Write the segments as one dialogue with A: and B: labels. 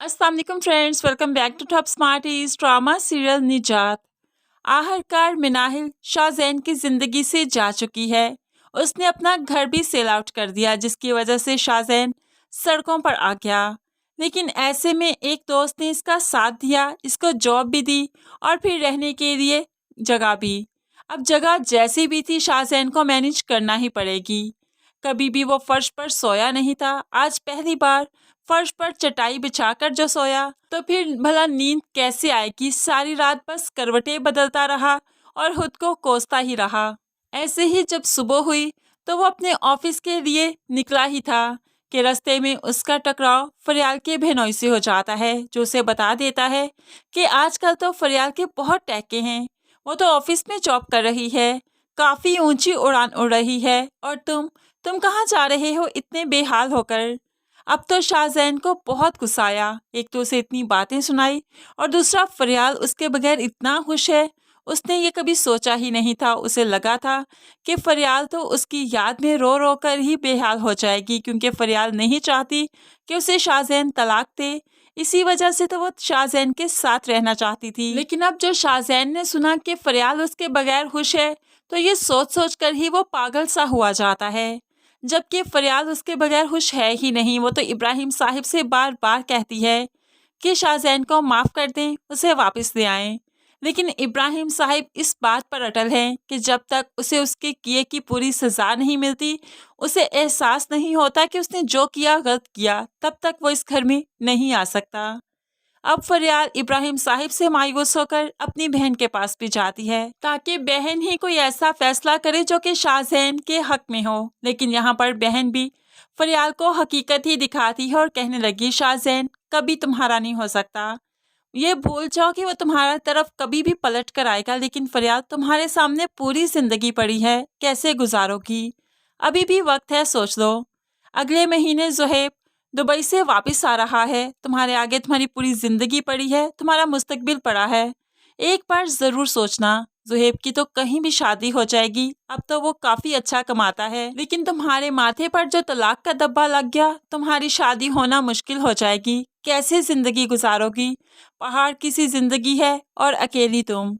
A: अस्सलाम वालेकुम friends, welcome back to top smarties drama serial Nijaat. आखिरकार मिनाहिल शाहजैन की ज़िंदगी से जा चुकी है। उसने अपना घर भी सेल आउट कर दिया, जिसकी वजह से शाहजैन सड़कों पर आ गया। लेकिन ऐसे में एक दोस्त ने इसका साथ दिया, इसको जॉब भी दी और फिर रहने के लिए जगह भी। अब जगह जैसी भी थी, शाहजैन को मैनेज करना ही पड़ेगी। कभी भी वो फर्श पर सोया नहीं था, आज पहली बार फर्श पर चटाई बिछाकर जो सोया, तो फिर भला नींद कैसे आएगी। सारी रात बस करवटें बदलता रहा और खुद को कोसता ही रहा। ऐसे ही जब सुबह हुई तो वो अपने ऑफिस के लिए निकला ही था कि रास्ते में उसका टकराव फरियाल के बहनोई से हो जाता है, जो उसे बता देता है कि आजकल तो फरियाल के बहुत टैके हैं। वो तो ऑफिस में जॉब कर रही है, काफी ऊंची उड़ान उड़ रही है, और तुम कहाँ जा रहे हो इतने बेहाल होकर। अब तो शाहजैन को बहुत गुस्सा आया। एक तो उसे इतनी बातें सुनाई और दूसरा फरियाल उसके बगैर इतना खुश है। उसने ये कभी सोचा ही नहीं था। उसे लगा था कि फरियाल तो उसकी याद में रो रो कर ही बेहाल हो जाएगी, क्योंकि फरियाल नहीं चाहती कि उसे शाहजैन तलाक दे। इसी वजह से तो वो शाहजैन के साथ रहना चाहती थी। लेकिन अब जो शाहजैन ने सुना कि फरियाल उसके बगैर खुश है, तो ये सोच सोच कर ही वो पागल सा हुआ जाता है। जबकि फरियाल उसके बगैर खुश है ही नहीं। वो तो इब्राहिम साहिब से बार बार कहती है कि शाहजैन को माफ़ कर दें, उसे वापस ले आएं। लेकिन इब्राहिम साहिब इस बात पर अटल हैं कि जब तक उसे उसके किए की पूरी सज़ा नहीं मिलती, उसे एहसास नहीं होता कि उसने जो किया गलत किया, तब तक वो इस घर में नहीं आ सकता। अब फरियाल इब्राहिम साहिब से मायूस होकर अपनी बहन के पास भी जाती है, ताकि बहन ही कोई ऐसा फैसला करे जो कि शाहजैन के हक में हो। लेकिन यहाँ पर बहन भी फरियाल को हकीकत ही दिखाती है और कहने लगी, शाहजैन कभी तुम्हारा नहीं हो सकता। ये भूल जाओ कि वो तुम्हारा तरफ कभी भी पलट कर आएगा। लेकिन फरियाल, तुम्हारे सामने पूरी जिंदगी पड़ी है, कैसे गुजारोगी? अभी भी वक्त है, सोच लो। अगले महीने ज़ुहैब दुबई से वापस आ रहा है। तुम्हारे आगे तुम्हारी पूरी जिंदगी पड़ी है, तुम्हारा मुस्तकबिल पड़ा है। एक बार जरूर सोचना। ज़ुहैब की तो कहीं भी शादी हो जाएगी, अब तो वो काफी अच्छा कमाता है। लेकिन तुम्हारे माथे पर जो तलाक का दब्बा लग गया, तुम्हारी शादी होना मुश्किल हो जाएगी। कैसे जिंदगी गुजारोगी? पहाड़ की सी जिंदगी है और अकेली तुम।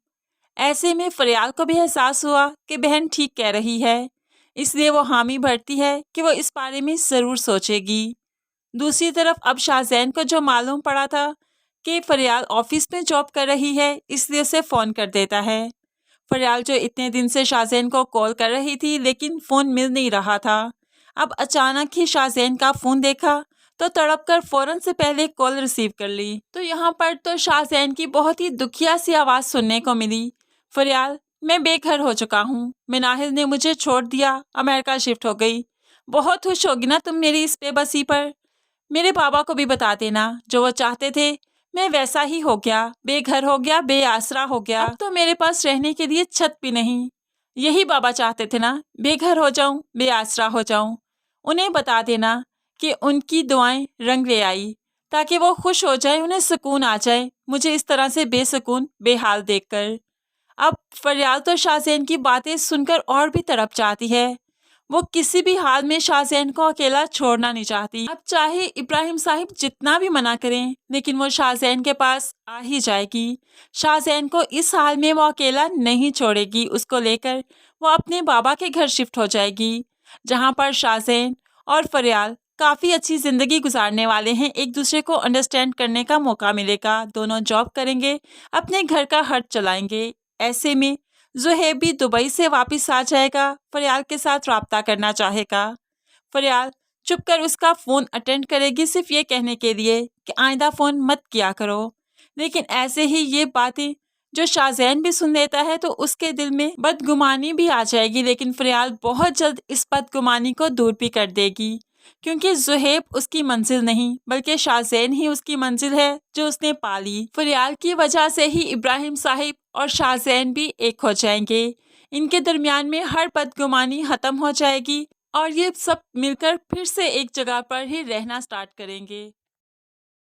A: ऐसे में फरियाल को भी एहसास हुआ कि बहन ठीक कह रही है, इसलिए वो हामी भरती है कि वो इस बारे में ज़रूर सोचेगी। दूसरी तरफ अब शाहजैन को जो मालूम पड़ा था कि फरियाल ऑफिस में जॉब कर रही है, इसलिए उसे फ़ोन कर देता है। फरियाल जो इतने दिन से शाहजैन को कॉल कर रही थी, लेकिन फ़ोन मिल नहीं रहा था, अब अचानक ही शाहजैन का फ़ोन देखा तो तड़प कर फ़ौरन से पहले कॉल रिसीव कर ली। तो यहाँ पर तो शाहजैन की बहुत ही दुखिया सी आवाज़ सुनने को मिली, फरियाल, मैं बेघर हो चुका हूँ, मिनाहिल ने मुझे छोड़ दिया, अमेरिका शिफ्ट हो गई। बहुत खुश होगी ना तुम मेरी इस बेबसी पर। मेरे बाबा को भी बता देना, जो वो चाहते थे मैं वैसा ही हो गया, बेघर हो गया, बेआसरा हो गया। अब तो मेरे पास रहने के लिए छत भी नहीं। यही बाबा चाहते थे ना, बेघर हो जाऊं, बेआसरा हो जाऊं। उन्हें बता देना कि उनकी दुआएं रंग ले आई, ताकि वो खुश हो जाए, उन्हें सुकून आ जाए मुझे इस तरह से बेसुकून बेहाल देखकर। अब फरियाल तो शाहजैन की बातें सुनकर और भी तड़प जाती है। वो किसी भी हाल में शाहजैन को अकेला छोड़ना नहीं चाहती। अब चाहे इब्राहिम साहिब जितना भी मना करें, लेकिन वो शाहजैन के पास आ ही जाएगी। शाहजैन को इस हाल में वो अकेला नहीं छोड़ेगी। उसको लेकर वो अपने बाबा के घर शिफ्ट हो जाएगी, जहाँ पर शाहजैन और फरियाल काफ़ी अच्छी ज़िंदगी गुजारने वाले हैं। एक दूसरे को अंडरस्टैंड करने का मौका मिलेगा, दोनों जॉब करेंगे, अपने घर का खर्च चलाएंगे। ऐसे में ज़ुहैब भी दुबई से वापस आ जाएगा, फरियाल के साथ रब्ता करना चाहेगा। फरियाल चुप कर उसका फ़ोन अटेंड करेगी, सिर्फ ये कहने के लिए कि आइंदा फ़ोन मत किया करो। लेकिन ऐसे ही ये बातें जो शाहजैन भी सुन लेता है, तो उसके दिल में बदगुमानी भी आ जाएगी। लेकिन फरियाल बहुत जल्द इस बदगुमानी को दूर भी कर देगी, क्योंकि ज़ुहैब उसकी मंजिल नहीं, बल्कि शाहजैन ही उसकी मंजिल है, जो उसने पाली। फरियाल की वजह से ही इब्राहिम साहिब और शाहजैन भी एक हो जाएंगे। इनके दरमियान में हर बदगुमानी ख़त्म हो जाएगी और ये सब मिलकर फिर से एक जगह पर ही रहना स्टार्ट करेंगे।